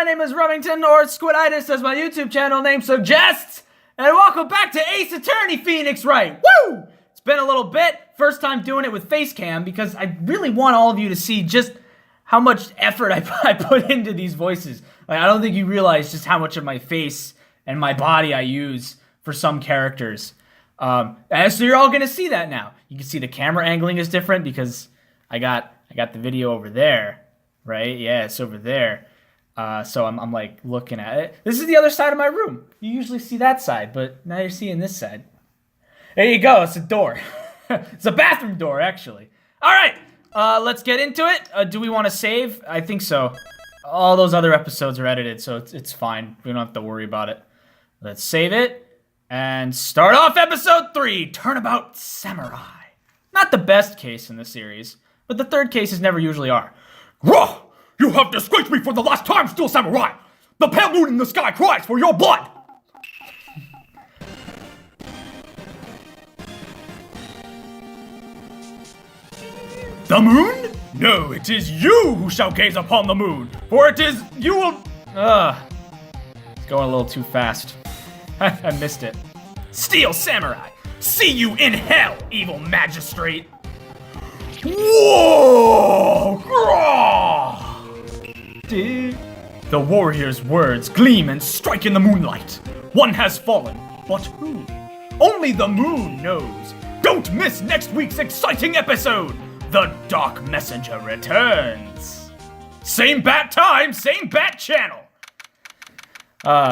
name is Remington, or Squiditis as my YouTube channel name suggests, and welcome back to Ace Attorney Phoenix Wright. Woo! It's been a little bit, first time doing it with face cam, because I really want all of you to see just how much effort I put into these voices. Like, I don't think you realize just how much of my face and my body I use for some characters. And so you're all gonna see that now. You can see the camera angling is different because I got the video over there, right? Yeah, it's over there. So I'm like looking at it. This is the other side of my room. You usually see that side, but now you're seeing this side. There you go. It's a door. It's a bathroom door, actually. All right, let's get into it. Do we want to save? I think so. All those other episodes are edited, so it's fine. We don't have to worry about it. Let's save it and start off episode 3, Turnabout Samurai. Not the best case in the series, but the third cases never usually are. Rah! You have disgraced me for the last time, Steel Samurai! The pale moon in the sky cries for your blood! The moon? No, it is you who shall gaze upon the moon, for it is you will... It's going a little too fast. I missed it. Steel Samurai, see you in hell, evil magistrate! Whoa! Grah! The warrior's words gleam and strike in the moonlight. One has fallen, but who? Only the moon knows. Don't miss next week's exciting episode. The Dark Messenger returns. Same bat time, same bat channel.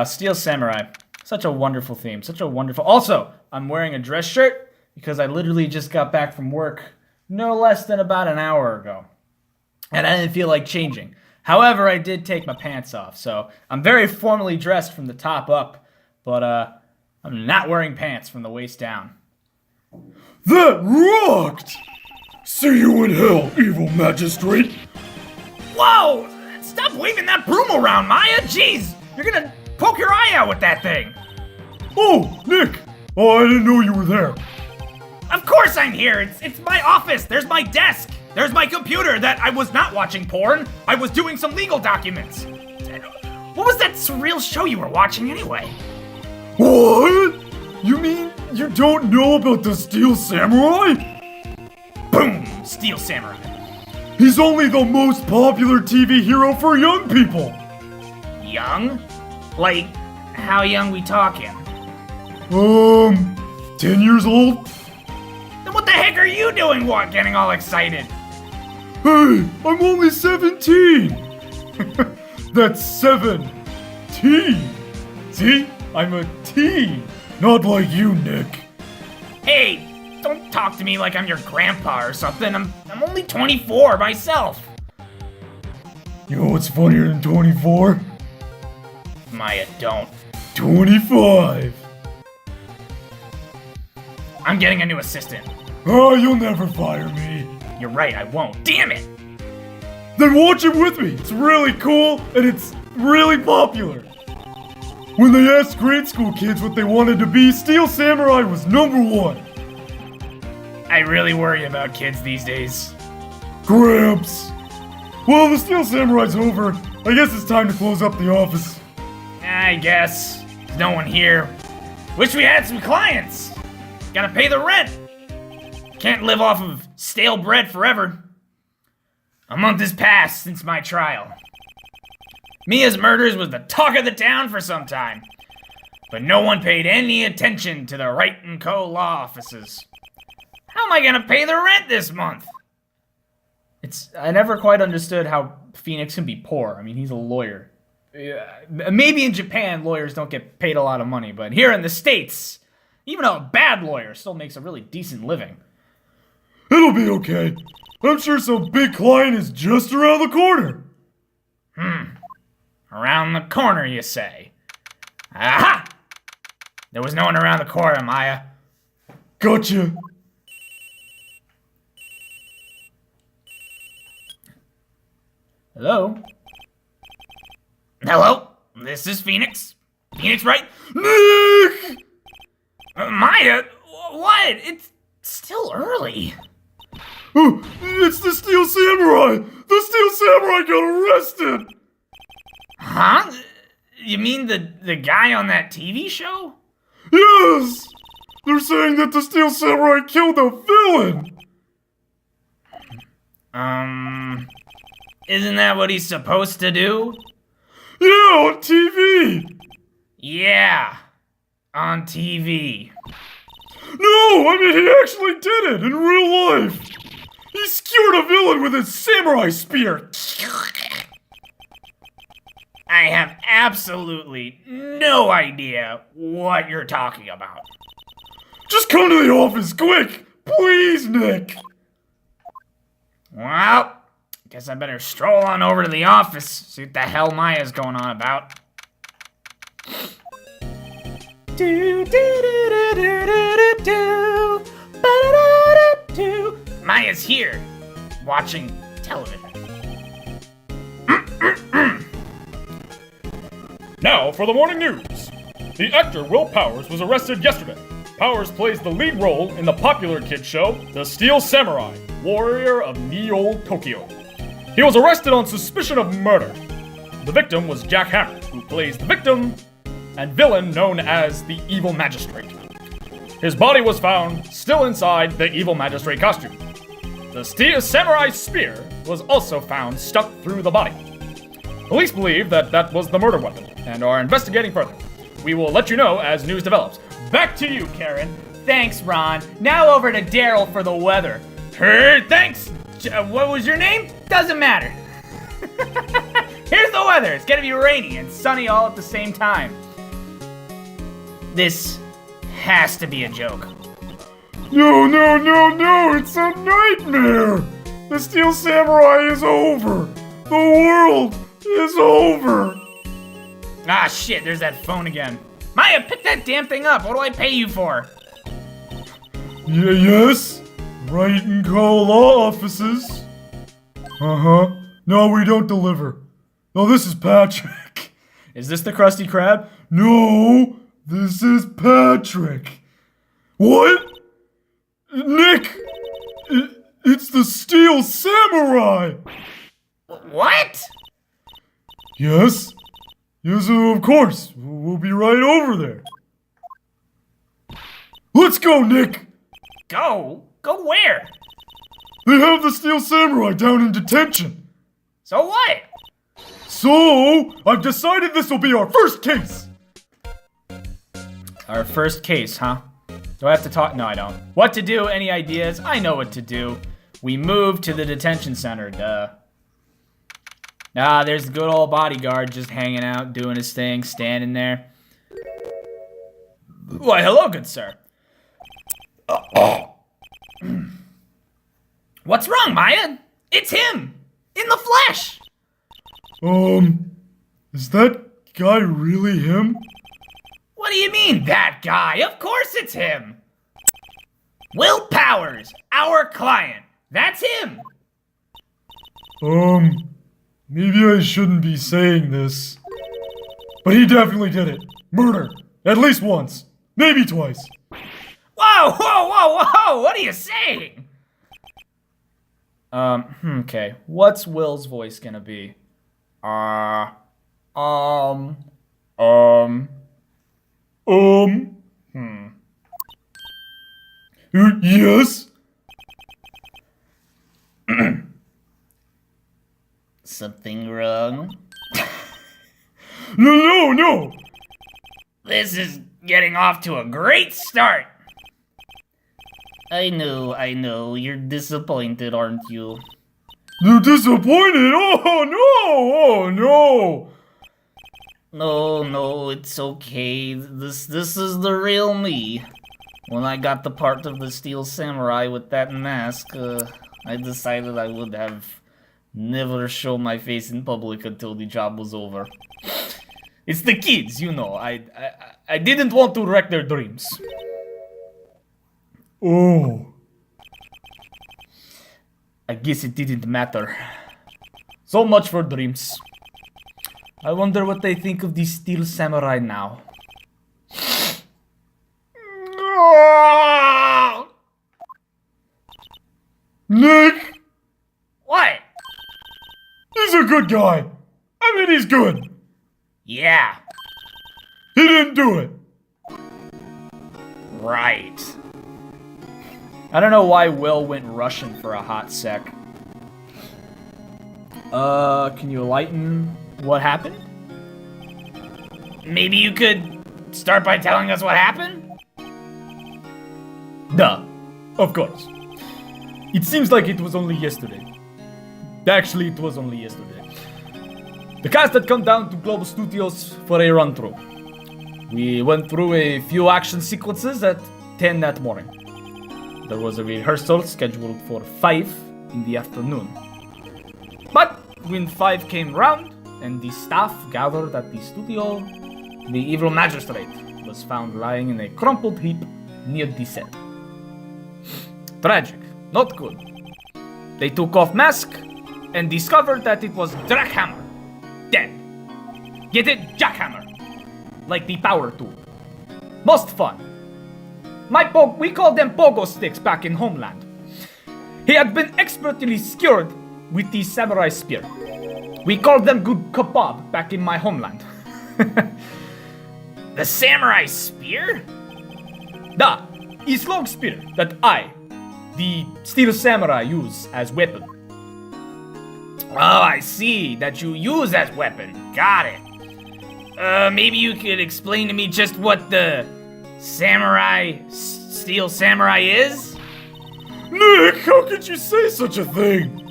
Steel Samurai. Such a wonderful theme. Such a wonderful... Also, I'm wearing a dress shirt because I literally just got back from work no less than about an hour ago. And I didn't feel like changing. However, I did take my pants off, so I'm very formally dressed from the top up, but I'm not wearing pants from the waist down. That rocked! See you in hell, evil magistrate! Whoa! Stop waving that broom around, Maya! Jeez! You're gonna poke your eye out with that thing! Oh, Nick! Oh, I didn't know you were there. Of course I'm here! It's my office! There's my desk! There's my computer that I was not watching porn. I was doing some legal documents. What was that surreal show you were watching anyway? What? You mean you don't know about the Steel Samurai? Boom! Steel Samurai. He's only the most popular TV hero for young people. Young? Like, how young we talking? 10 years old? Then what the heck are you doing, what, getting all excited? Hey, I'm only 17! That's 17! See? I'm a teen! Not like you, Nick. Hey, don't talk to me like I'm your grandpa or something. I'm only 24 myself. You know what's funnier than 24? Maya, don't. 25! I'm getting a new assistant. Oh, you'll never fire me. You're right, I won't. Damn it! Then watch it with me! It's really cool, and it's really popular! When they asked grade school kids what they wanted to be, Steel Samurai was #1. I really worry about kids these days. Gramps! Well, the Steel Samurai's over. I guess it's time to close up the office. I guess. There's no one here. Wish we had some clients! Gotta pay the rent! Can't live off of stale bread forever. A month has passed since my trial. Mia's murders was the talk of the town for some time, but no one paid any attention to the Wright & Co. law offices. How am I gonna pay the rent this month? I never quite understood how Phoenix can be poor. I mean, he's a lawyer. Maybe in Japan, lawyers don't get paid a lot of money, but here in the States, even a bad lawyer still makes a really decent living. It'll be okay. I'm sure some big client is just around the corner. Around the corner, you say? Aha! There was no one around the corner, Maya. Gotcha. Hello? Hello? This is Phoenix. Phoenix, right? Nick! Maya? What? It's still early. It's the Steel Samurai! The Steel Samurai got arrested! Huh? You mean the guy on that TV show? Yes! They're saying that the Steel Samurai killed a villain! Isn't that what he's supposed to do? Yeah, on TV! Yeah, on TV. No, I mean he actually did it in real life! He skewered a villain with his samurai spear! I have absolutely no idea what you're talking about. Just come to the office, quick! Please, Nick! Well, guess I better stroll on over to the office, see what the hell Maya's going on about. Maya's here, watching television. Now for the morning news. The actor Will Powers was arrested yesterday. Powers plays the lead role in the popular kids show, The Steel Samurai, Warrior of Neo Tokyo. He was arrested on suspicion of murder. The victim was Jack Hammer, who plays the victim and villain known as the Evil Magistrate. His body was found still inside the Evil Magistrate costume. The Steel Samurai spear was also found stuck through the body. Police believe that was the murder weapon and are investigating further. We will let you know as news develops. Back to you, Karen. Thanks, Ron. Now over to Daryl for the weather. Hey, thanks. What was your name? Doesn't matter. Here's the weather. It's gonna be rainy and sunny all at the same time. This has to be a joke. No, it's a nightmare! The Steel Samurai is over! The world is over! Ah, shit, there's that phone again. Maya, pick that damn thing up. What do I pay you for? Yes? Wright and Co. law offices. Uh-huh. No, we don't deliver. No, this is Patrick. Is this the Krusty Krab? No, this is Patrick. What? Nick! It's the Steel Samurai! What? Yes? Yes, of course. We'll be right over there. Let's go, Nick! Go? Go where? They have the Steel Samurai down in detention. So what? So, I've decided this will be our first case. Our first case, huh? Do I have to talk? No, I don't. What to do? Any ideas? I know what to do. We move to the detention center, duh. Ah, there's the good old bodyguard just hanging out, doing his thing, standing there. Why, hello, good sir. What's wrong, Maya? It's him! In the flesh! Is that guy really him? What do you mean, that guy? Of course it's him! Will Powers, our client. That's him! Maybe I shouldn't be saying this. But he definitely did it. Murder. At least once. Maybe twice. Whoa! What are you saying? Okay. What's Will's voice gonna be? Yes? Something wrong? No! This is getting off to a great start. I know. You're disappointed, aren't you? You're disappointed? Oh no! No, it's okay. This is the real me. When I got the part of the Steel Samurai with that mask, I decided I would have never show my face in public until the job was over. It's the kids, you know. I didn't want to wreck their dreams. Oh. I guess it didn't matter. So much for dreams. I wonder what they think of the Steel Samurai now. Nick! What? He's a good guy. I mean, he's good. Yeah, He didn't do it. right. I don't know why Will went Russian for a hot sec. Can you enlighten what happened? Maybe you could start by telling us what happened? Duh. Of course. It seems like it was only yesterday. Actually, it was only yesterday. The cast had come down to Global Studios for a run-through. We went through a few action sequences at 10 that morning. There was a rehearsal scheduled for 5 in the afternoon. But when 5 came round and the staff gathered at the studio, the evil magistrate was found lying in a crumpled heap near the set. Tragic, not good. They took off mask and discovered that it was Jackhammer, dead. Get it? Jackhammer. Like the power tool. Most fun. We called them pogo sticks back in Homeland. He had been expertly skewered with the samurai spear. We called them good kebab back in my homeland. The samurai spear? Da, is long spear that I, the steel samurai, use as weapon. Oh, I see. That you use as weapon. Got it. Maybe you could explain to me just what the steel samurai is? Nick, how could you say such a thing?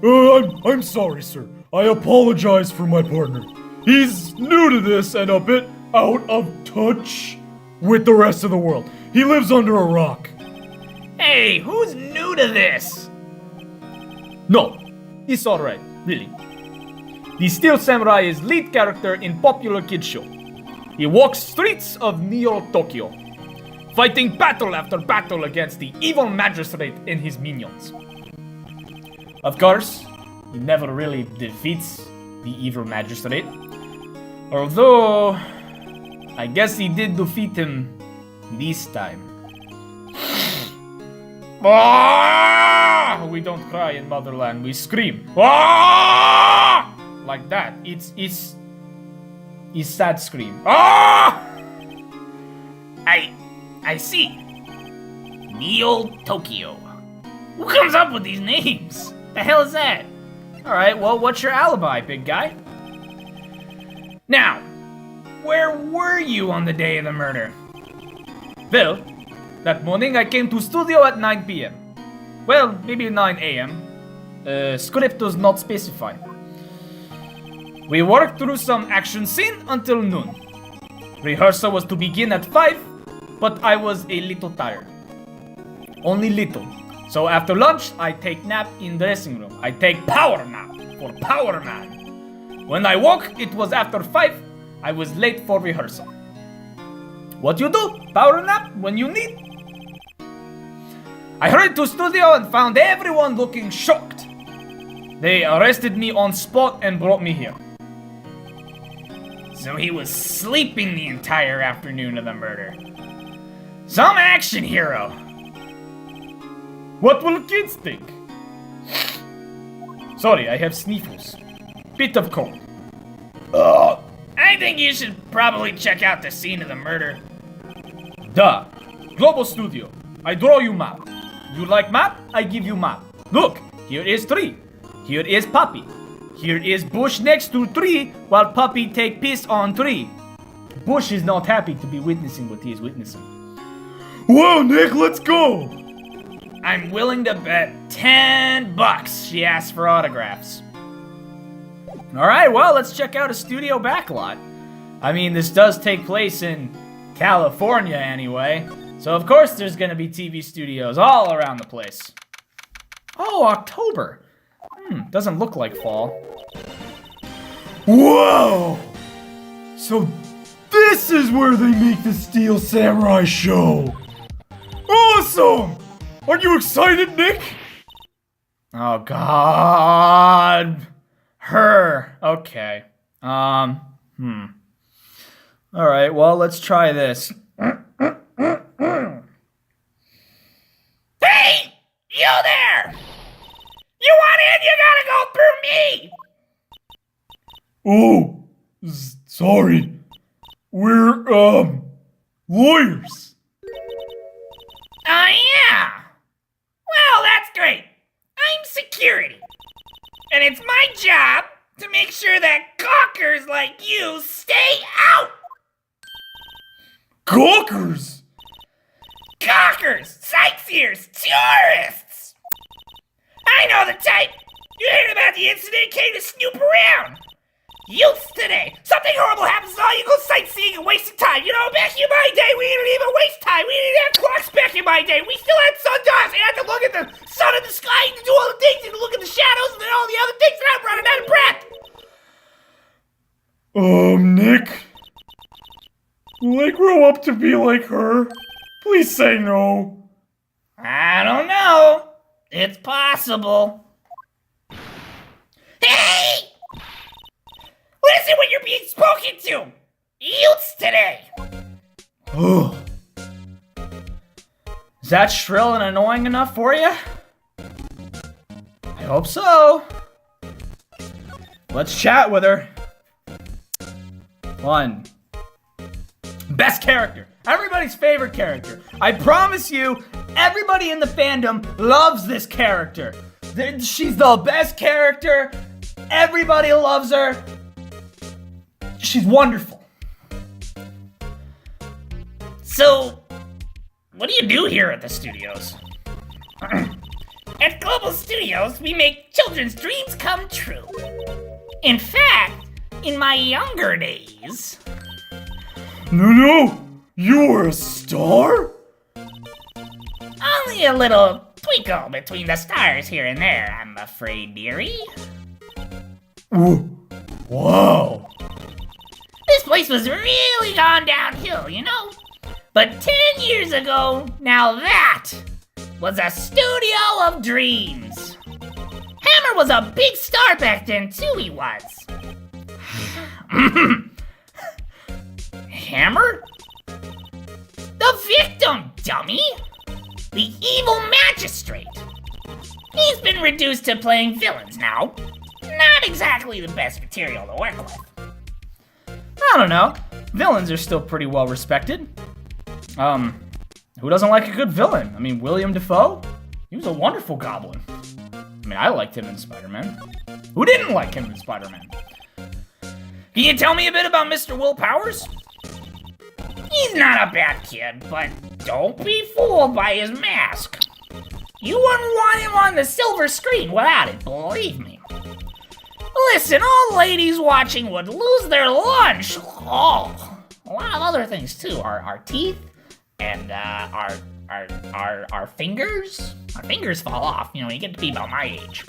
I'm sorry, sir. I apologize for my partner. He's new to this and a bit out of touch with the rest of the world. He lives under a rock. Hey, who's new to this? No, it's alright, really. The Steel Samurai is lead character in popular kids show. He walks streets of Neo Tokyo, fighting battle after battle against the evil magistrate and his minions. Of course, he never really defeats the evil magistrate. Although, I guess he did defeat him this time. Ah! We don't cry in motherland, we scream. Ah! Like that. It's sad scream. Ah! I see. Neo Tokyo. Who comes up with these names? The hell is that? Alright, well, what's your alibi, big guy? Now, where were you on the day of the murder? Well, that morning I came to studio at 9 p.m. Well, maybe 9 a.m. Script does not specify. We worked through some action scene until noon. Rehearsal was to begin at 5, but I was a little tired. Only little. So after lunch, I take nap in the dressing room. I take power nap for Power Man. When I woke, it was after 5. I was late for rehearsal. What you do? Power nap when you need? I hurried to studio and found everyone looking shocked. They arrested me on spot and brought me here. So he was sleeping the entire afternoon of the murder. Some action hero. What will kids think? Sorry, I have sniffles. Bit of cold. I think you should probably check out the scene of the murder. Duh. Global Studio. I draw you map. You like map? I give you map. Look, here is tree. Here is puppy. Here is bush next to tree while puppy take piss on tree. Bush is not happy to be witnessing what he is witnessing. Whoa, Nick, let's go! I'm willing to bet $10 she asked for autographs. Alright, well, let's check out a studio backlot. I mean, this does take place in California anyway, so of course there's gonna be TV studios all around the place. Oh, October. Doesn't look like fall. Whoa! So this is where they make the Steel Samurai show. Awesome! Are you excited, Nick? Oh God. Her. Okay. Alright, well, let's try this. Hey! You there! You want in? You gotta go through me! Ooh, Sorry. We're, lawyers. Oh, yeah. Well, that's great. I'm security. And it's my job to make sure that gawkers like you stay out. Gawkers? Gawkers, sightseers, tourists. I know the type. You heard about the incident, came to snoop around. Youths today. Something horrible happens and all you go sightseeing and wasting time. You know, back in my day, we didn't even waste time. We didn't have clocks back in my day. We still had sundials. You had to look at the sun in the sky and do all the things and look at the shadows and all the other things, and I'm running out of breath. Nick? Will I grow up to be like her? Please say no. I don't know. It's possible. Hey! Listen when you're being spoken to! Youths today! Ugh. Is that shrill and annoying enough for you? I hope so. Let's chat with her. 1. Best character. Everybody's favorite character. I promise you, everybody in the fandom loves this character. She's the best character. Everybody loves her. She's wonderful. So, what do you do here at the studios? At Global Studios, we make children's dreams come true. In fact, in my younger days... No! You were a star? Only a little twinkle between the stars here and there, I'm afraid, dearie. Wow. This place was really gone downhill, you know? But 10 years ago, now that was a studio of dreams. Hammer was a big star back then, too, he was. Hammer? The victim, dummy! The evil magistrate. He's been reduced to playing villains now. Not exactly the best material to work with. I don't know. Villains are still pretty well respected. Who doesn't like a good villain? I mean, William Dafoe? He was a wonderful goblin. I mean, I liked him in Spider-Man. Who didn't like him in Spider-Man? Can you tell me a bit about Mr. Will Powers? He's not a bad kid, but don't be fooled by his mask. You wouldn't want him on the silver screen without it, believe me. Listen, all ladies watching would lose their lunch. Oh, a lot of other things too. Our teeth and our fingers. Our fingers fall off. You know, you get to be about my age.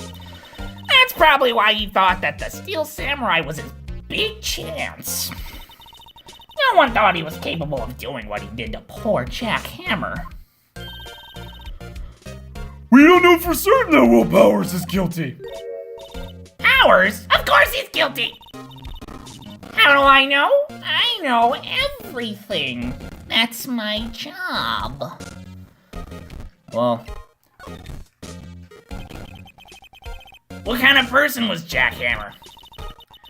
That's probably why he thought that the Steel Samurai was his big chance. No one thought he was capable of doing what he did to poor Jack Hammer. We don't know for certain that Will Powers is guilty. Powers? Of course he's guilty! How do I know? I know everything. That's my job. Well, what kind of person was Jack Hammer?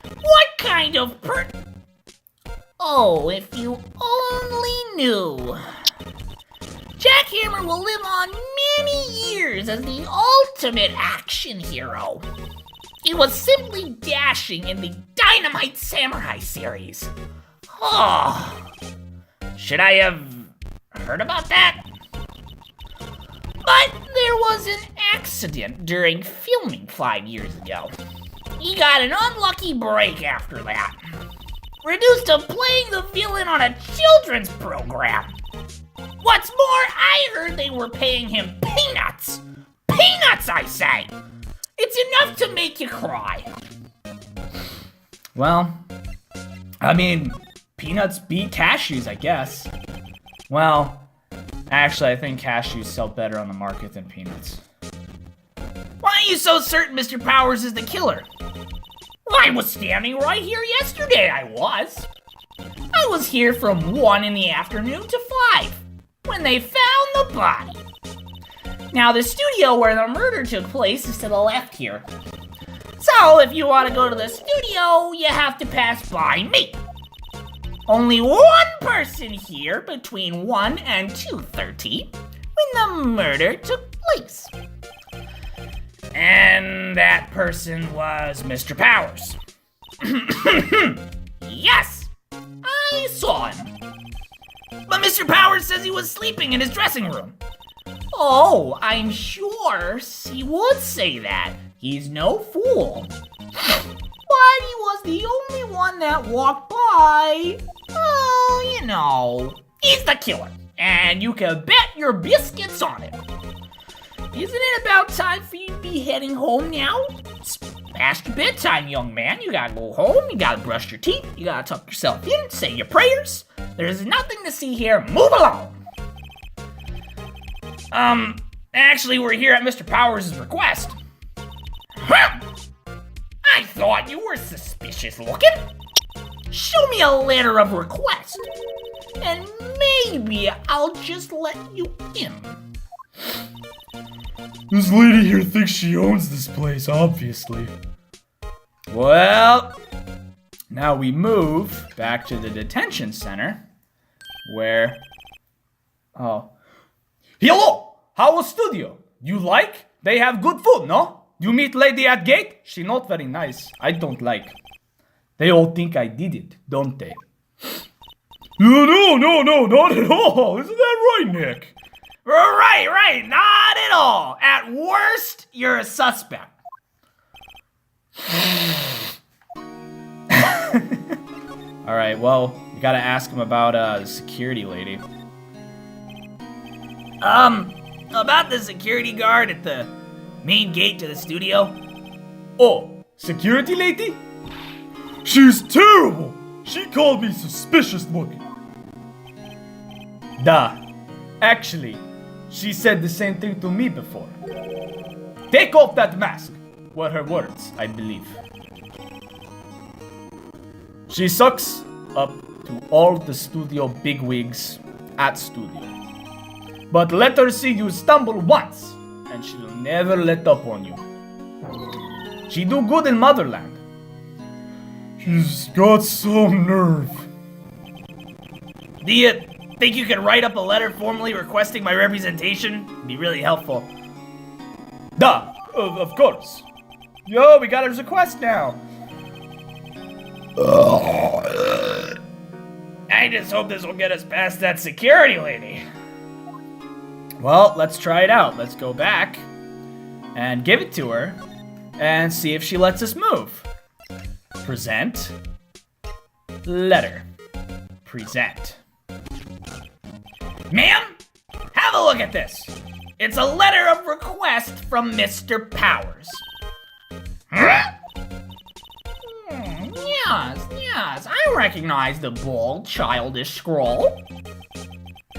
What kind of Oh, if you only knew. Jack Hammer will live on many years as the ultimate action hero. He was simply dashing in the Dynamite Samurai series. Oh, should I have heard about that? But there was an accident during filming 5 years ago. He got an unlucky break after that. Reduced to playing the villain on a children's program. What's more, I heard they were paying him peanuts. Peanuts, I say. It's enough to make you cry. well, I mean, peanuts beat cashews, I guess. Well, actually, I think cashews sell better on the market than peanuts. Why are you so certain Mr. Powers is the killer? I was standing right here yesterday, I was. I was here from 1 in the afternoon to 5, when they found the body. Now, the studio where the murder took place is to the left here. So if you want to go to the studio, you have to pass by me. Only one person here between 1 and 2:30 when the murder took place. And that person was Mr. Powers. Yes, I saw him. But Mr. Powers says he was sleeping in his dressing room. Oh, I'm sure he would say that. He's no fool. But he was the only one that walked by. Oh, you know, he's the killer. And you can bet your biscuits on it. Isn't it about time for you to be heading home now? It's past your bedtime, young man. You gotta go home, you gotta brush your teeth, you gotta tuck yourself in, say your prayers. There's nothing to see here. Move along. Actually, we're here at Mr. Powers' request. Huh? I thought you were suspicious looking. Show me a letter of request, and maybe I'll just let you in. This lady here thinks she owns this place, obviously. Well, now we move back to the detention center, where... Oh. Hello! How was studio? You like? They have good food, no? You meet lady at gate? She not very nice. I don't like. They all think I did it, don't they? No, not at all. Isn't that right, Nick? Right, not at all. At worst, you're a suspect. All right, well, you gotta ask him about the security lady. About the security guard at the main gate to the studio. Oh, security lady? She's terrible. She called me suspicious looking. Duh. Actually, she said the same thing to me before. Take off that mask, were her words, I believe. She sucks up to all the studio bigwigs at studio. But let her see you stumble once, and she'll never let up on you. She do good in motherland. She's got some nerve. Do you think you could write up a letter formally requesting my representation? It'd be really helpful. Duh, of course. Yo, we got his request now. I just hope this will get us past that security lady. Well, let's try it out. Let's go back and give it to her and see if she lets us move. Present. Letter. Present. Ma'am, have a look at this. It's a letter of request from Mr. Powers. Huh? Yes, I recognize the bold, childish scroll.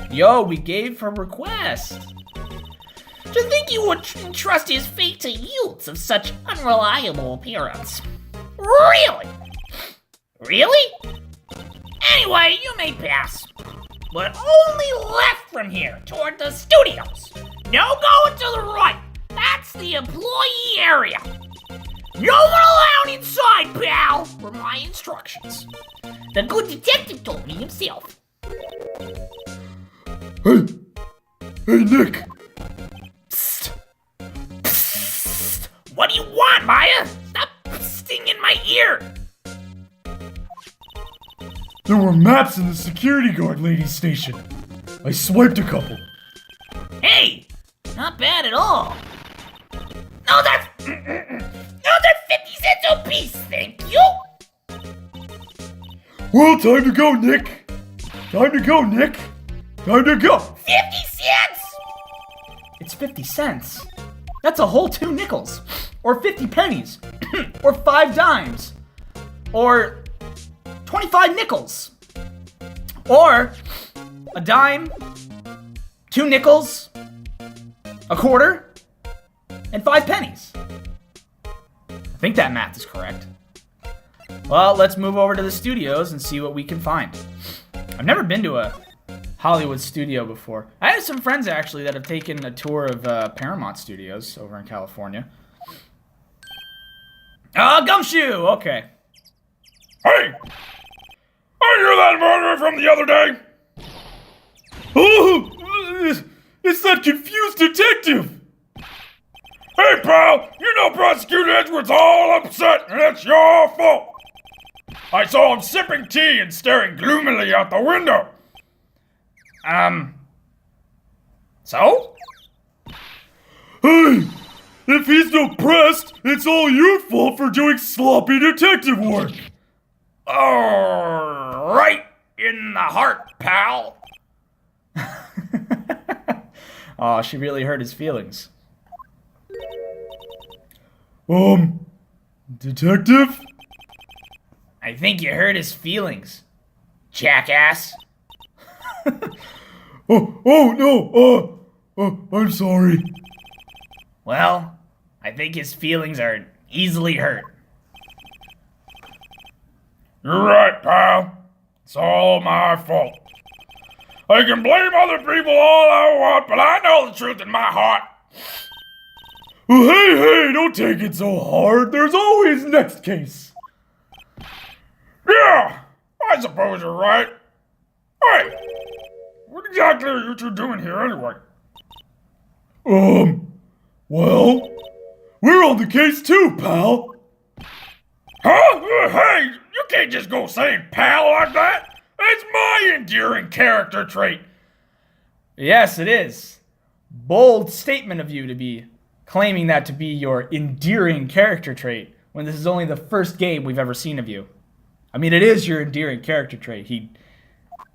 Yo, we gave her request. To think you would entrust his fate to youths of such unreliable appearance. Really? Really? Anyway, you may pass. But only left from here, toward the studios. No going to the right. That's the employee area. No one allowed inside, pal, were my instructions. The good detective told me himself. Hey, Nick. Psst. Psst. What do you want, Maya? Stop psting in my ear. There were maps in the security guard lady's station. I swiped a couple. Hey, not bad at all. No, that's 50 cents a piece, thank you. Well, time to go, Nick. Time to go, Nick. Time to go. 50 cents? It's 50 cents. That's a whole 2 nickels. Or 50 pennies. Or 5 dimes. Or 25 nickels. Or a dime, 2 nickels, a quarter, and 5 pennies. I think that math is correct. Well, let's move over to the studios and see what we can find. I've never been to a Hollywood studio before. I have some friends actually that have taken a tour of Paramount Studios over in California. Gumshoe, okay. Hey! Are you that murderer from the other day? Oh! It's that confused detective! Hey, pal! You know Prosecutor Edgeworth's all upset, and it's your fault! I saw him sipping tea and staring gloomily out the window! So? Hey! If he's depressed, it's all your fault for doing sloppy detective work! Oh, right in the heart, pal. Oh, she really hurt his feelings. Detective? I think you hurt his feelings, jackass. No, I'm sorry. Well, I think his feelings are easily hurt. You're right, pal. It's all my fault. I can blame other people all I want, but I know the truth in my heart. Oh, hey, don't take it so hard. There's always next case. Yeah, I suppose you're right. Hey, what exactly are you two doing here anyway? Well, we're on the case too, pal. Huh? Hey, you can't just go saying pal like that. It's my endearing character trait. Yes, it is. Bold statement of you to be claiming that to be your endearing character trait when this is only the first game we've ever seen of you. I mean, it is your endearing character trait.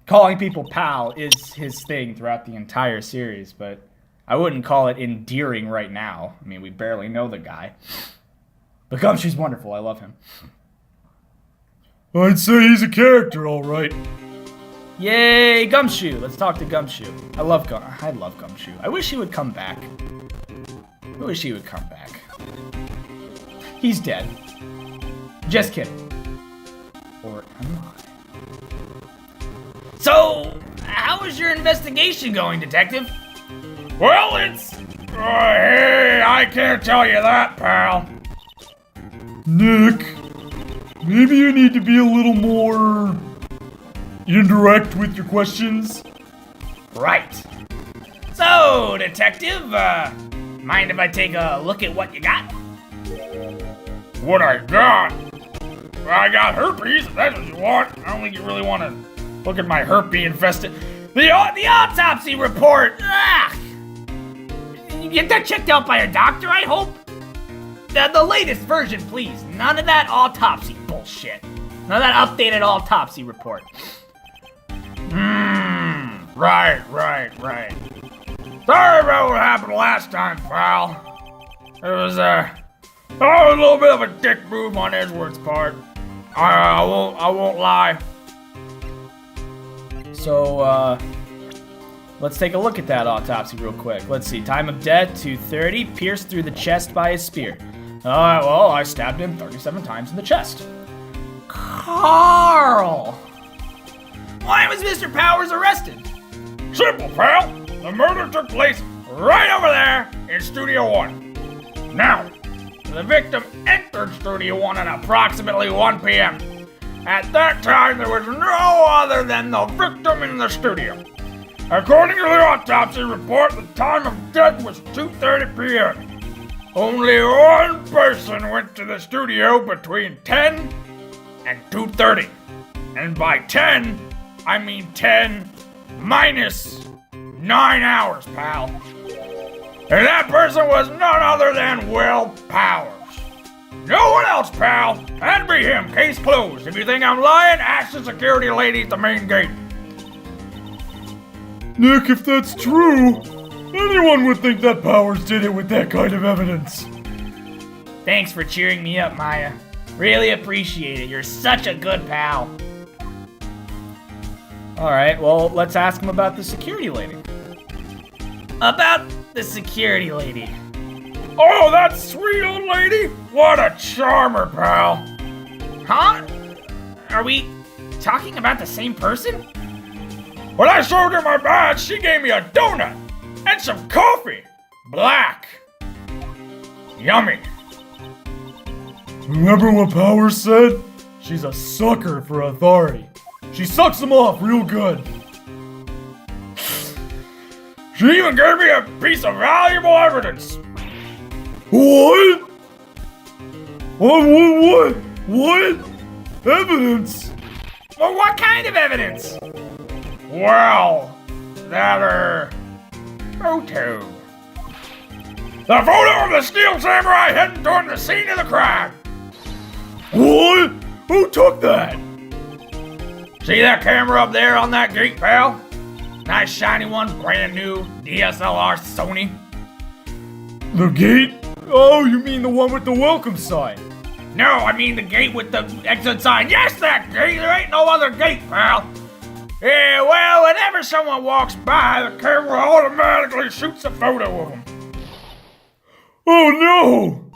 Calling people pal is his thing throughout the entire series, but I wouldn't call it endearing right now. I mean, we barely know the guy. But Gumshoe's wonderful. I love him. I'd say he's a character, all right. Yay, Gumshoe! Let's talk to Gumshoe. I love Gumshoe. I wish he would come back. He's dead. Just kidding. Or am I? So, how is your investigation going, Detective? Well, hey, I can't tell you that, pal. Nick, maybe you need to be a little more indirect with your questions. Right. So, Detective, mind if I take a look at what you got? What I got? Well, I got herpes, if that's what you want. I don't think you really want to look at my herpes infested. The autopsy report! Ugh! You get that checked out by a doctor, I hope? The latest version, please. None of that autopsy bullshit. None of that updated autopsy report. Right. Sorry about what happened last time, pal. It was a little bit of a dick move on Edgeworth's part. I won't lie. So, let's take a look at that autopsy real quick. Let's see. Time of death, 2:30. Pierced through the chest by a spear. Alright, well, I stabbed him 37 times in the chest. Carl! Why was Mr. Powers arrested? Simple, pal. The murder took place right over there in Studio 1. Now, the victim entered Studio 1 at approximately 1 p.m. At that time, there was no other than the victim in the studio. According to the autopsy report, the time of death was 2:30 p.m. Only one person went to the studio between 10 and 2:30. And by 10, I mean 10 minus 9 hours, pal. And that person was none other than Will Powers. No one else, pal. That'd be him. Case closed. If you think I'm lying, ask the security lady at the main gate. Nick, if that's true, anyone would think that Powers did it with that kind of evidence. Thanks for cheering me up, Maya. Really appreciate it. You're such a good pal. Alright, well, let's ask him about the security lady. About the security lady. Oh, that sweet old lady? What a charmer, pal. Huh? Are we talking about the same person? When I showed her my badge, she gave me a donut and some coffee. Black. Yummy. Remember what Powers said? She's a sucker for authority. She sucks them off real good. She even gave me a piece of valuable evidence. What? What? Evidence? Well, what kind of evidence? Well, that, photo. The photo of the Steel Samurai heading toward the scene of the crime. What? Who took that? See that camera up there on that gate, pal? Nice shiny one, brand new, DSLR Sony. The gate? Oh, you mean the one with the welcome sign? No, I mean the gate with the exit sign. Yes, that gate. There ain't no other gate, pal. Yeah, well, whenever someone walks by, the camera automatically shoots a photo of them. Oh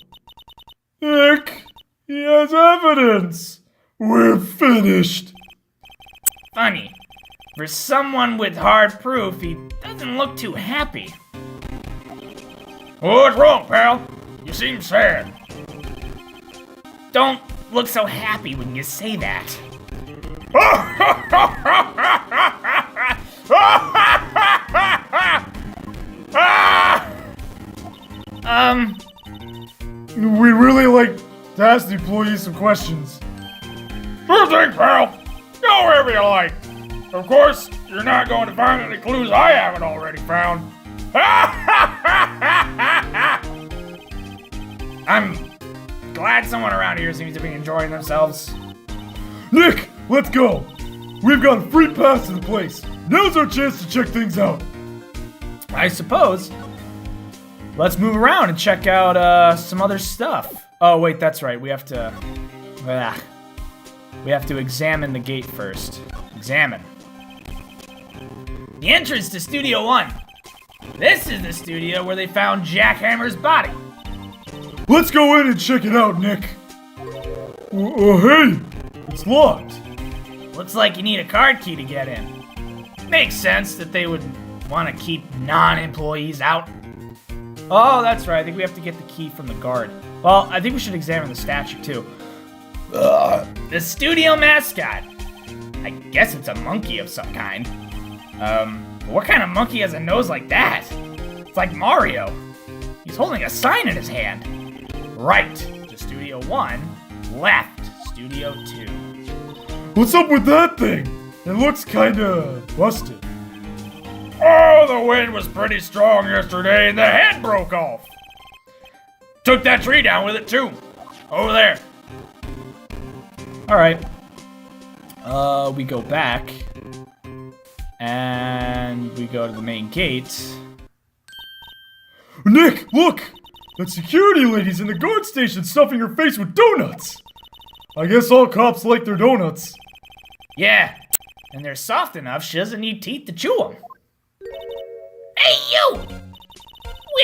no! Nick, he has evidence. We're finished. Funny. For someone with hard proof, he doesn't look too happy. What's wrong, pal? You seem sad. Don't look so happy when you say that. We really like to ask the employees some questions. Sure thing, pal. Go wherever you like. Of course, you're not going to find any clues I haven't already found. I'm glad someone around here seems to be enjoying themselves. Nick, let's go. We've got a free pass to the place. Now's our chance to check things out. I suppose. Let's move around and check out some other stuff. Oh wait, that's right. We have to examine the gate first. Examine. The entrance to Studio 1. This is the studio where they found Jack Hammer's body. Let's go in and check it out, Nick. Hey, it's locked. Looks like you need a card key to get in. Makes sense that they would want to keep non-employees out. Oh, that's right. I think we have to get the key from the guard. Well, I think we should examine the statue, too. The studio mascot. I guess it's a monkey of some kind. What kind of monkey has a nose like that? It's like Mario. He's holding a sign in his hand. Right to Studio 1, left Studio 2. What's up with that thing? It looks kinda busted. Oh, the wind was pretty strong yesterday and the head broke off. Took that tree down with it too. Over there. Alright. We go back. And we go to the main gate. Nick, look! That security lady's in the guard station stuffing her face with donuts! I guess all cops like their donuts. Yeah, and they're soft enough she doesn't need teeth to chew them. Hey, you!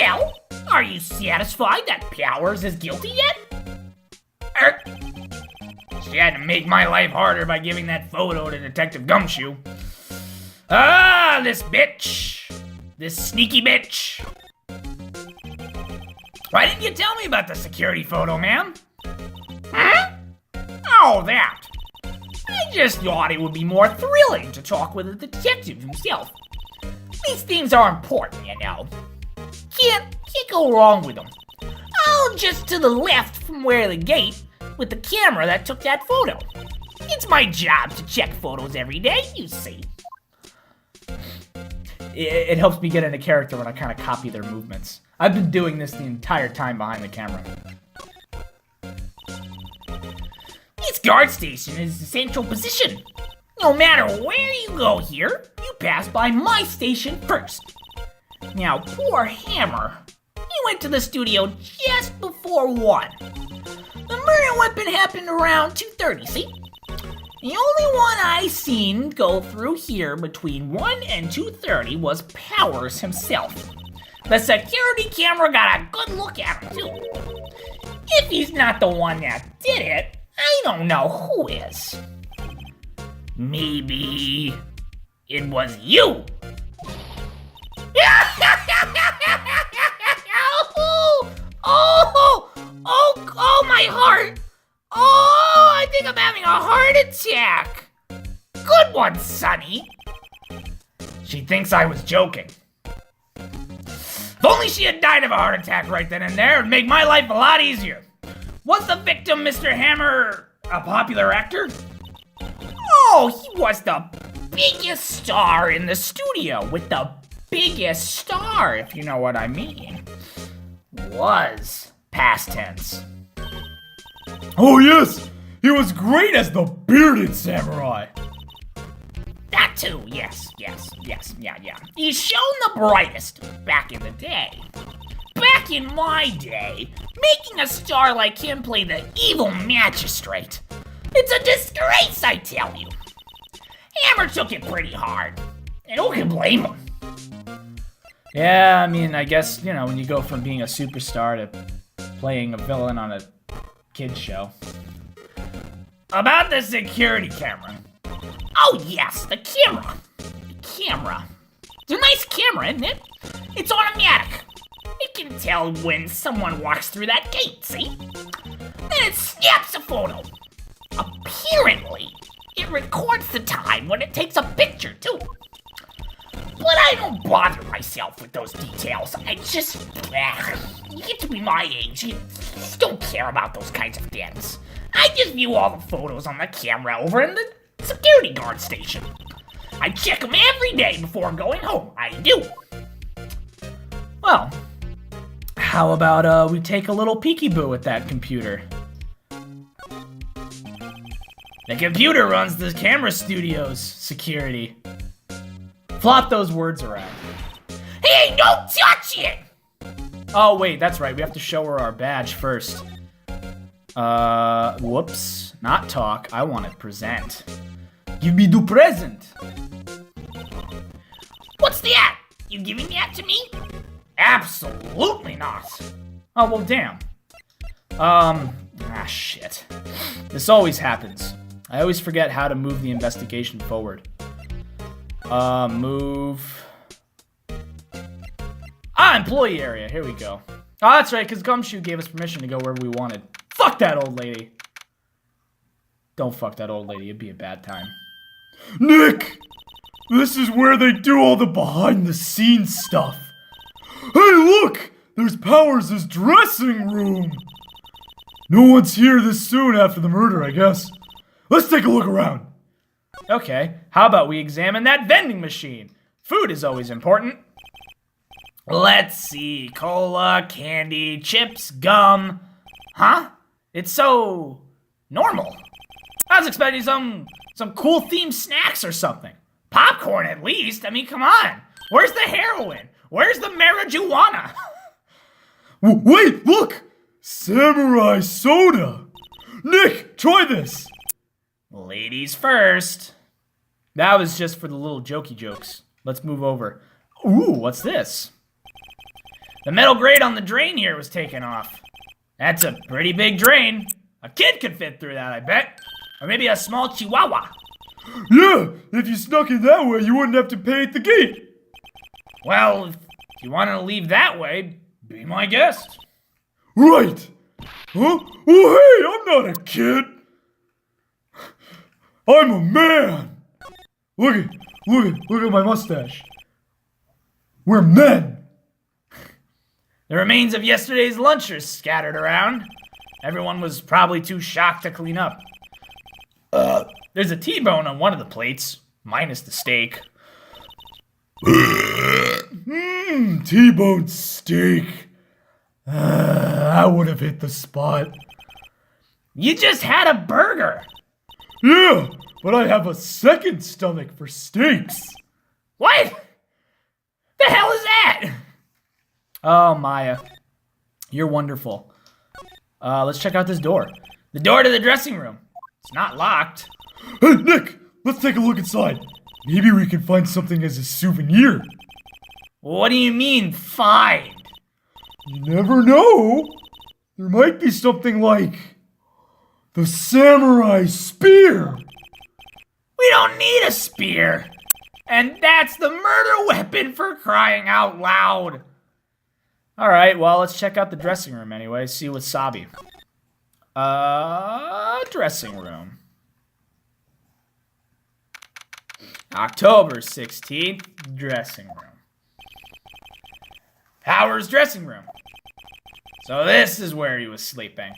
Well, are you satisfied that Powers is guilty yet? She had to make my life harder by giving that photo to Detective Gumshoe. Ah, this bitch. This sneaky bitch. Why didn't you tell me about the security photo, ma'am? Huh? Oh, that. I just thought it would be more thrilling to talk with the detective himself. These things are important, you know. Can't go wrong with them. Oh, just to the left from where the gate, with the camera that took that photo. It's my job to check photos every day, you see. It helps me get into character when I kind of copy their movements. I've been doing this the entire time behind the camera. This guard station is the central position. No matter where you go here, you pass by my station first. Now, poor Hammer, he went to the studio just before 1. The murder weapon happened around 2:30, see? The only one I seen go through here between 1 and 2:30 was Powers himself. The security camera got a good look at him, too. If he's not the one that did it, I don't know who is. Maybe it was you. Oh, my heart. think I'm having a heart attack. Good one, Sonny. She thinks I was joking. If only she had died of a heart attack right then and there, it would make my life a lot easier. Was the victim Mr. Hammer a popular actor? Oh, he was the biggest star in the studio, with the biggest star, if you know what I mean. Was past tense. Oh yes, he was great as the bearded samurai. That too, yes, yeah. He's shown the brightest back in the day. Back in my day, making a star like him play the evil magistrate. It's a disgrace, I tell you. Hammer took it pretty hard, and who can blame him? Yeah, I mean, I guess, you know, when you go from being a superstar to playing a villain on a kid's show. About the security camera. Oh yes, the camera. It's a nice camera, isn't it? It's automatic. It can tell when someone walks through that gate, see? Then it snaps a photo. Apparently, it records the time when it takes a picture, too. But I don't bother myself with those details. I just... you get to be my age, you just don't care about those kinds of things. I just view all the photos on the camera over in the security guard station. I check them every day before going home. I do. Well, how about we take a little peekaboo at that computer? The computer runs the camera studio's security. Flop those words around. Hey, don't touch it! Oh, wait, that's right. We have to show her our badge first. Whoops. Not talk. I want to present. Give me the present. What's that? You giving that to me? Absolutely not. Oh, well, damn. Shit. This always happens. I always forget how to move the investigation forward. Move. Employee area. Here we go. Oh, that's right, because Gumshoe gave us permission to go wherever we wanted. Fuck that old lady. Don't fuck that old lady. It'd be a bad time. Nick! This is where they do all the behind-the-scenes stuff. Hey, look! There's Powers' dressing room! No one's here this soon after the murder, I guess. Let's take a look around. Okay, how about we examine that vending machine? Food is always important. Let's see. Cola, candy, chips, gum. Huh? It's so normal. I was expecting some cool themed snacks or something. Popcorn at least. I mean, come on. Where's the heroin? Where's the marijuana? Wait, look! Samurai soda! Nick, try this! Ladies first. That was just for the little jokey jokes. Let's move over. Ooh, what's this? The metal grate on the drain here was taken off. That's a pretty big drain. A kid could fit through that, I bet. Or maybe a small chihuahua. Yeah, if you snuck in that way, you wouldn't have to pay at the gate. Well, if you want to leave that way, be my guest. Right. Huh? Oh, hey, I'm not a kid. I'm a man. Look at my mustache. We're men. The remains of yesterday's lunch are scattered around. Everyone was probably too shocked to clean up. There's a T-bone on one of the plates, minus the steak. T-bone steak. I would have hit the spot. You just had a burger. Yeah, but I have a second stomach for steaks. What? The hell is that? Oh, Maya. You're wonderful. Let's check out this door. The door to the dressing room. It's not locked. Hey, Nick, let's take a look inside. Maybe we can find something as a souvenir. What do you mean, find? You never know. There might be something like the samurai spear. We don't need a spear. And that's the murder weapon, for crying out loud. All right, well, let's check out the dressing room anyway, see what's Sabi. Dressing room. October 16th, dressing room. Howard's dressing room. So this is where he was sleeping.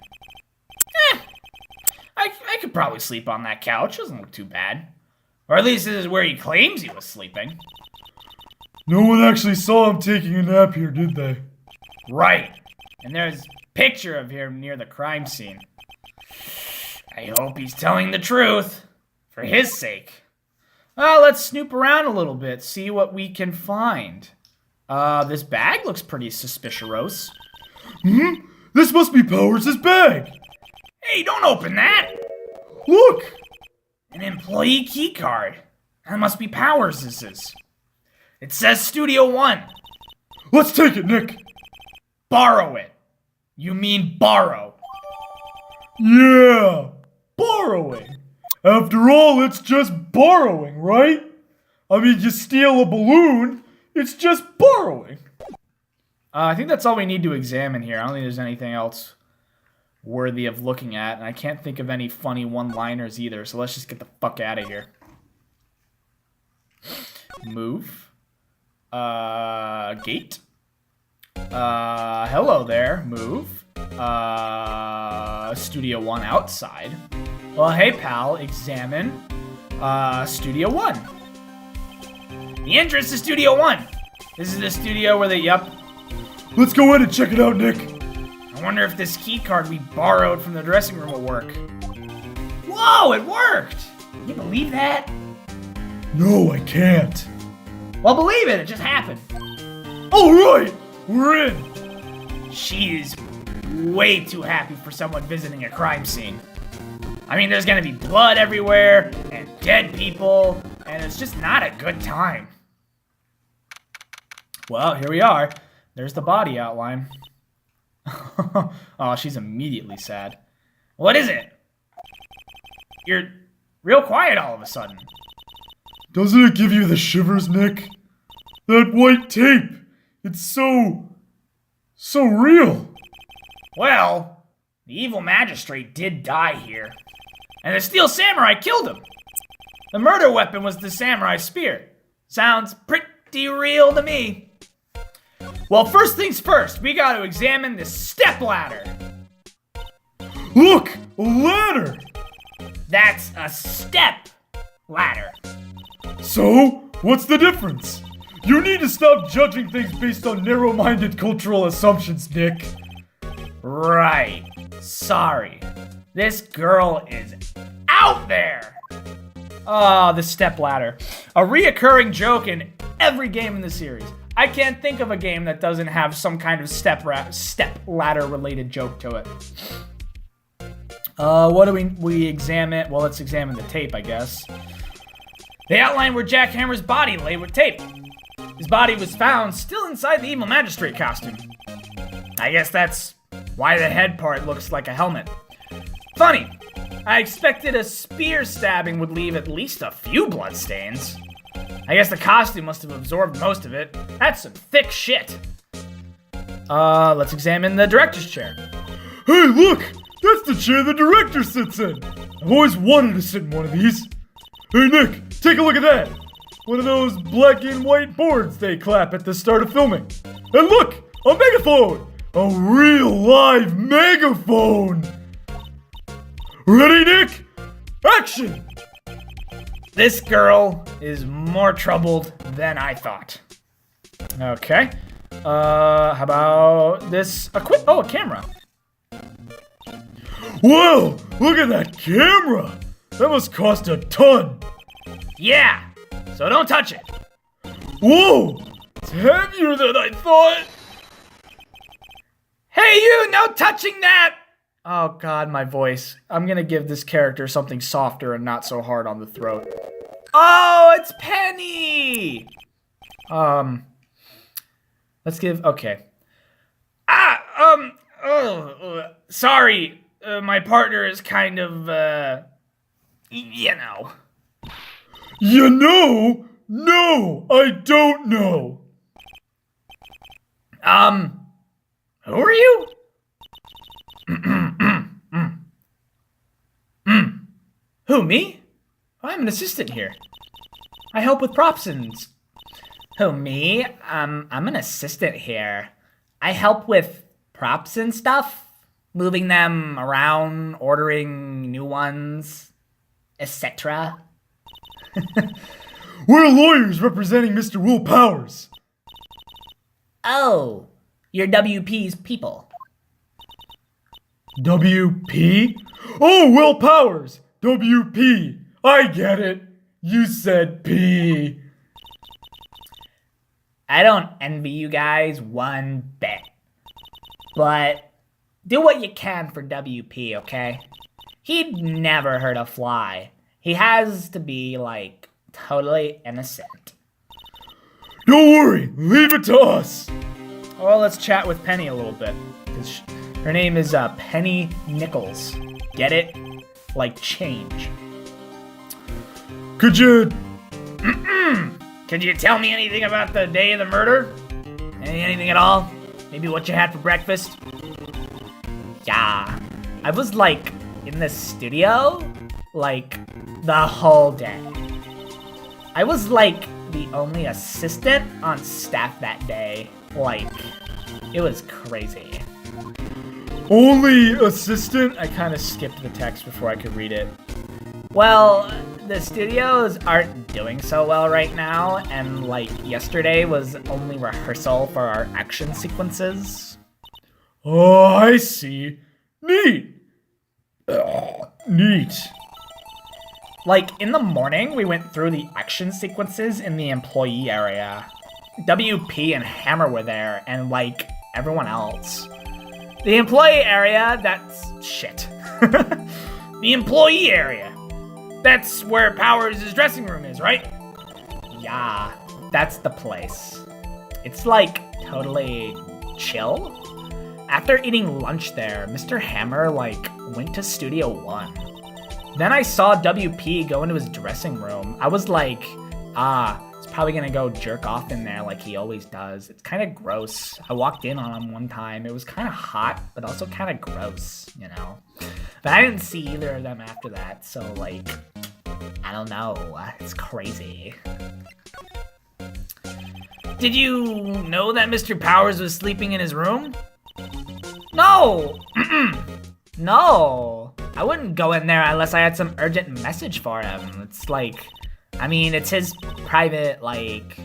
I could probably sleep on that couch. Doesn't look too bad. Or at least this is where he claims he was sleeping. No one actually saw him taking a nap here, did they? Right. And there's a picture of him near the crime scene. I hope he's telling the truth. For his sake. Let's snoop around a little bit, see what we can find. This bag looks pretty suspicious. This must be Powers' bag. Hey, don't open that! Look! An employee key card. That must be Powers'. It says Studio One. Let's take it, Nick. Borrow it. You mean borrow. Yeah, borrowing. After all, it's just borrowing, right? I mean, you steal a balloon, it's just borrowing. I think that's all we need to examine here. I don't think there's anything else worthy of looking at, and I can't think of any funny one-liners either, so let's just get the fuck out of here. Move. Gate. Hello there. Move. Studio One outside. Well, hey, pal. Examine. Studio One. The entrance to Studio One. This is the studio where they, yep. Let's go in and check it out, Nick. I wonder if this key card we borrowed from the dressing room will work. Whoa, it worked! Can you believe that? No, I can't. Well, believe it, it just happened. All right, we're in. She is way too happy for someone visiting a crime scene. I mean, there's gonna be blood everywhere, and dead people, and it's just not a good time. Well, here we are. There's the body outline. Oh, she's immediately sad. What is it? You're real quiet all of a sudden. Doesn't it give you the shivers, Nick? That white tape. It's so real. Well, the evil magistrate did die here. And the steel samurai killed him. The murder weapon was the samurai spear. Sounds pretty real to me. Well, first things first, we gotta examine this step ladder. Look, a ladder. That's a step ladder. So, what's the difference? You need to stop judging things based on narrow-minded cultural assumptions, Nick. Right. Sorry. This girl is out there. Oh, the step ladder. A reoccurring joke in every game in the series. I can't think of a game that doesn't have some kind of step ladder related joke to it. What do we examine? Well, let's examine the tape, I guess. They outline where Jack Hammer's body lay with tape. His body was found still inside the evil magistrate costume. I guess that's why the head part looks like a helmet. Funny, I expected a spear stabbing would leave at least a few bloodstains. I guess the costume must have absorbed most of it. That's some thick shit. Let's examine the director's chair. Hey, look! That's the chair the director sits in! I've always wanted to sit in one of these. Hey, Nick, take a look at that! One of those black and white boards they clap at the start of filming. And look! A megaphone! A real live megaphone! Ready, Nick? Action! This girl is more troubled than I thought. Okay. How about this? A camera. Whoa! Look at that camera! That must cost a ton! Yeah! So don't touch it. Whoa! It's heavier than I thought! Hey you! No touching that! Oh god, my voice. I'm gonna give this character something softer and not so hard on the throat. Oh, it's Penny! Let's give, okay. Sorry, my partner is kind of, you know. You know? No, I don't know. Who are you? Who, me? I'm an assistant here. I help with props and... Who, me? I'm an assistant here. I help with props and stuff. Moving them around, ordering new ones, etc. We're lawyers representing Mr. Will Powers. Oh, you're WP's people. WP? Oh, Will Powers. WP. I get it. You said P. I don't envy you guys one bit. But do what you can for WP, okay? He'd never hurt a fly. He has to be, like, totally innocent. Don't worry. Leave it to us. Well, let's chat with Penny a little bit. 'Cause her name is Penny Nichols. Get it? Like change. Could you... Could you tell me anything about the day of the murder? Anything at all? Maybe what you had for breakfast? Yeah. I was, like, in the studio, like, the whole day. I was, like, the only assistant on staff that day. Like, it was crazy. Only assistant? I kind of skipped the text before I could read it. Well, the studios aren't doing so well right now, and like yesterday was only rehearsal for our action sequences. Oh, I see. Neat. Neat. Like in the morning, we went through the action sequences in the employee area. WP and Hammer were there, and like everyone else. The employee area, that's shit. The employee area. That's where Powers' dressing room is, right? Yeah, that's the place. It's like totally chill. After eating lunch there, Mr. Hammer like went to Studio 1. Then I saw WP go into his dressing room. I was like, he's probably gonna go jerk off in there like he always does. It's kind of gross. I walked in on him one time. It was kind of hot, but also kind of gross, you know? But I didn't see either of them after that, so like, I don't know. It's crazy. Did you know that Mr. Powers was sleeping in his room? No! No! I wouldn't go in there unless I had some urgent message for him. It's like, I mean, it's his private, like...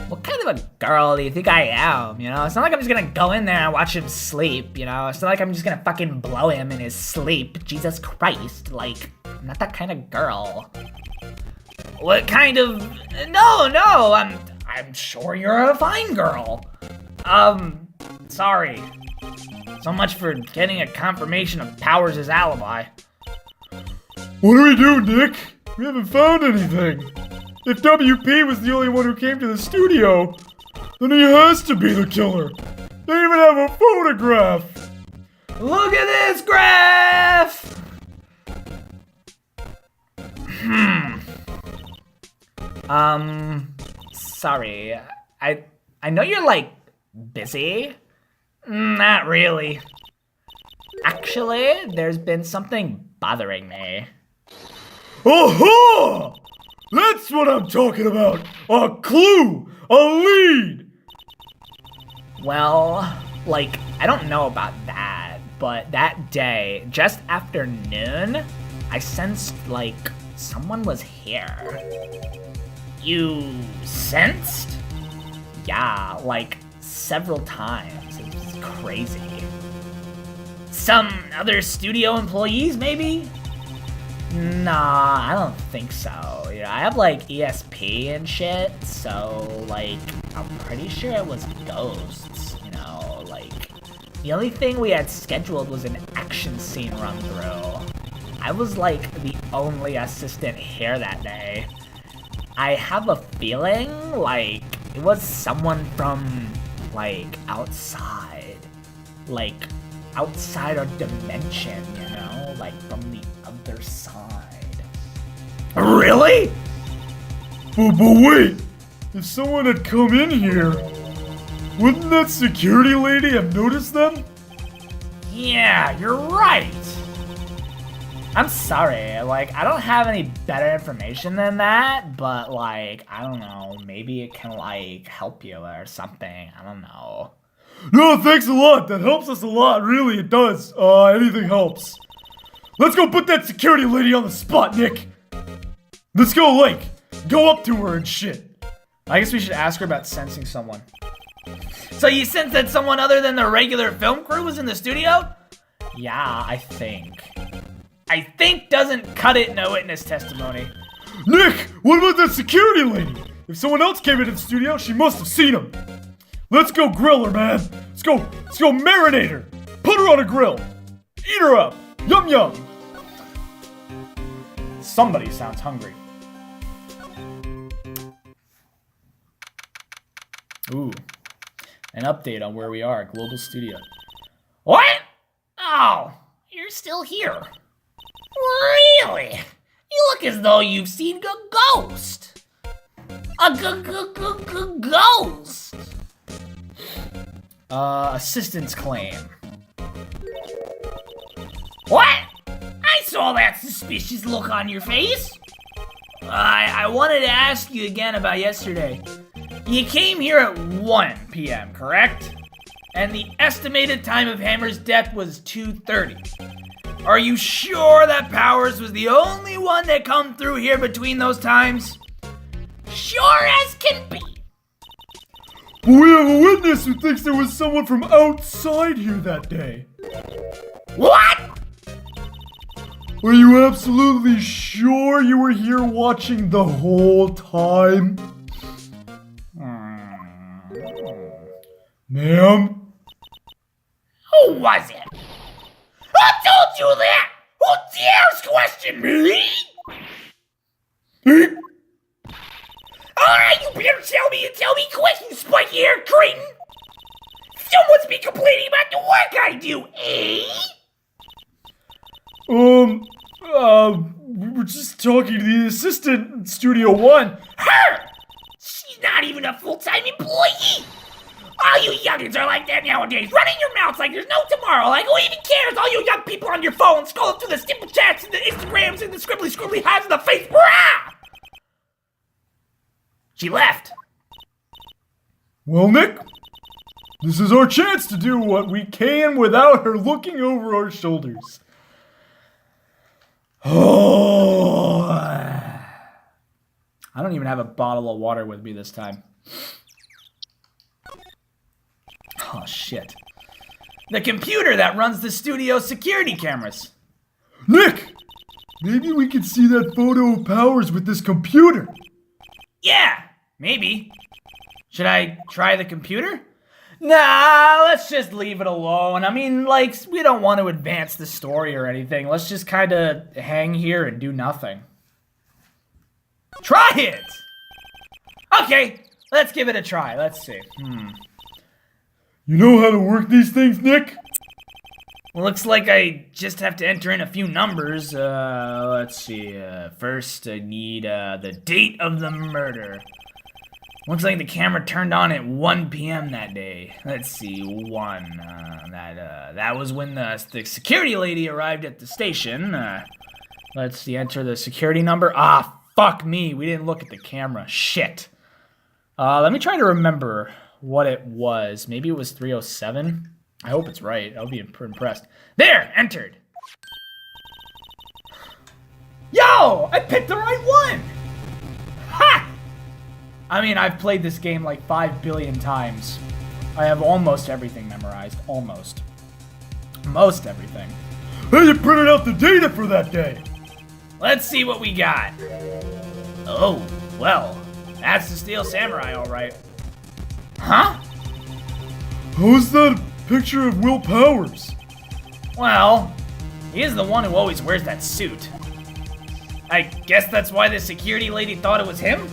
What kind of a girl do you think I am, you know? It's not like I'm just gonna go in there and watch him sleep, you know? It's not like I'm just gonna fucking blow him in his sleep. Jesus Christ, like, I'm not that kind of girl. What kind of... No, I'm sure you're a fine girl. Sorry. So much for getting a confirmation of Powers' alibi. What do we do, Nick? We haven't found anything. If WP was the only one who came to the studio, then he has to be the killer. They even have a photograph. Look at this graph! Sorry. I know you're, like, busy. Not really. Actually, there's been something bothering me. Aha! That's what I'm talking about! A clue! A lead! Well, like, I don't know about that, but that day, just after noon, I sensed, like, someone was here. You sensed? Yeah, like, several times. It was crazy. Some other studio employees, maybe? Nah, I don't think so. You know, I have like ESP and shit, so like, I'm pretty sure it was ghosts, you know, like, the only thing we had scheduled was an action scene run through. I was like the only assistant here that day. I have a feeling like it was someone from like outside our dimension, you know, like from the other side. Really? But wait, if someone had come in here, wouldn't that security lady have noticed them? Yeah, you're right. I'm sorry, like, I don't have any better information than that, but, like, I don't know, maybe it can, like, help you or something, I don't know. No, thanks a lot. That helps us a lot, really, it does. Anything helps. Let's go put that security lady on the spot, Nick. Let's go, like, go up to her and shit. I guess we should ask her about sensing someone. So you sense that someone other than the regular film crew was in the studio? Yeah, I think. I think doesn't cut it in a witness testimony. Nick, what about that security lady? If someone else came into the studio, she must have seen him. Let's go grill her, man. Let's go marinate her. Put her on a grill. Eat her up. Yum yum. Somebody sounds hungry. Ooh, an update on where we are at Global Studio. What? Oh, you're still here. Really? You look as though you've seen a ghost. A ghost. Assistance claim. What? I saw that suspicious look on your face. I wanted to ask you again about yesterday. You came here at 1 p.m., correct? And the estimated time of Hammer's death was 2:30. Are you sure that Powers was the only one that come through here between those times? Sure as can be. But we have a witness who thinks there was someone from outside here that day. What? Are you absolutely sure you were here watching the whole time? Ma'am? Who was it? Who told you that? Who dares question me? Alright, you better tell me and tell me quick, you spiky-haired cretin! Someone's been complaining about the work I do, eh? We were just talking to the assistant in Studio One. Her! She's not even a full-time employee! All you youngins are like that nowadays, running your mouths like there's no tomorrow, like who even cares? All you young people on your phones, scrolling through the stupid chats and the Instagrams and the scribbly hives and the Facebook. Ah! She left. Well, Nick, this is our chance to do what we can without her looking over our shoulders. Oh, I don't even have a bottle of water with me this time. Oh, shit. The computer that runs the studio security cameras. Nick, maybe we could see that photo of Powers with this computer. Yeah, maybe. Should I try the computer? Nah, let's just leave it alone. I mean, like, we don't want to advance the story or anything. Let's just kind of hang here and do nothing. Try it! Okay, let's give it a try. Let's see. You know how to work these things, Nick? Well, looks like I just have to enter in a few numbers. Let's see. First, I need the date of the murder. Looks like the camera turned on at 1 p.m. that day. Let's see, 1. That was when the security lady arrived at the station. Let's see, enter the security number. Ah, fuck me. We didn't look at the camera. Shit. Let me try to remember what it was. Maybe it was 307. I hope it's right. I'll be impressed. There, entered. Yo, I picked the right one. Ha! I mean, I've played this game like 5 billion times. I have almost everything memorized. Almost. Most everything. Hey, you printed out the data for that day. Let's see what we got. Oh, well, that's the Steel Samurai, all right. Huh? How's that a picture of Will Powers? Well, he is the one who always wears that suit. I guess that's why the security lady thought it was him?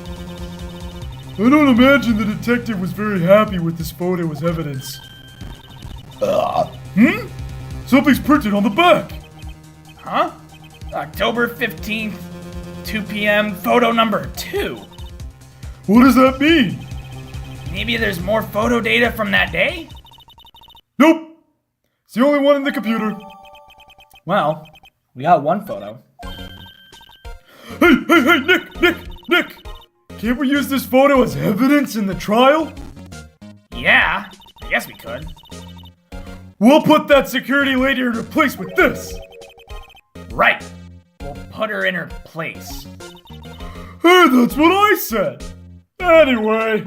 I don't imagine the detective was very happy with this photo as evidence. Something's printed on the back. Huh? October 15th, 2 p.m., photo number 2. What does that mean? Maybe there's more photo data from that day? Nope. It's the only one in the computer. Well, We got one photo. Hey, Nick! Can't we use this photo as evidence in the trial? Yeah, I guess we could. We'll put that security lady in her place with this. Right. We'll put her in her place. Hey, that's what I said. Anyway,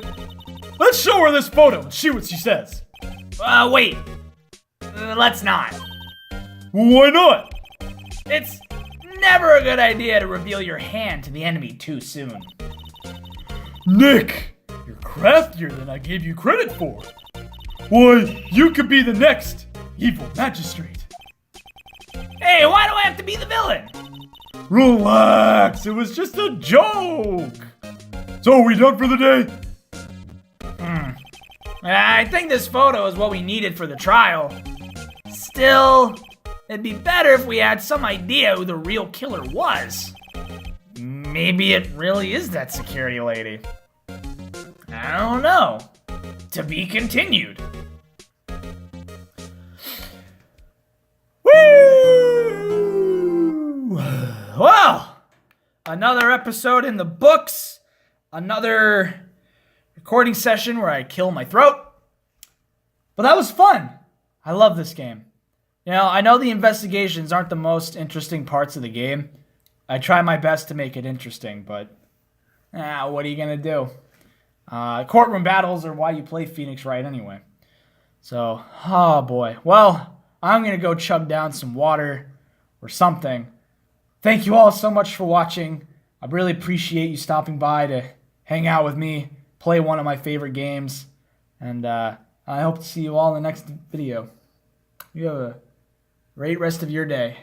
let's show her this photo and see what she says. Wait. Let's not. Why not? It's never a good idea to reveal your hand to the enemy too soon. Nick, you're craftier than I gave you credit for. Why, you could be the next evil magistrate. Hey, why do I have to be the villain? Relax, it was just a joke. So, are we done for the day? I think this photo is what we needed for the trial. Still, it'd be better if we had some idea who the real killer was. Maybe it really is that security lady. I don't know. To be continued. Woo! Well, another episode in the books. Another recording session where I kill my throat. But that was fun. I love this game. You know, I know the investigations aren't the most interesting parts of the game. I try my best to make it interesting, but what are you going to do? Courtroom battles are why you play Phoenix Wright anyway. So, oh boy. Well, I'm going to go chug down some water or something. Thank you all so much for watching. I really appreciate you stopping by to hang out with me, play one of my favorite games, and I hope to see you all in the next video. You have a great rest of your day.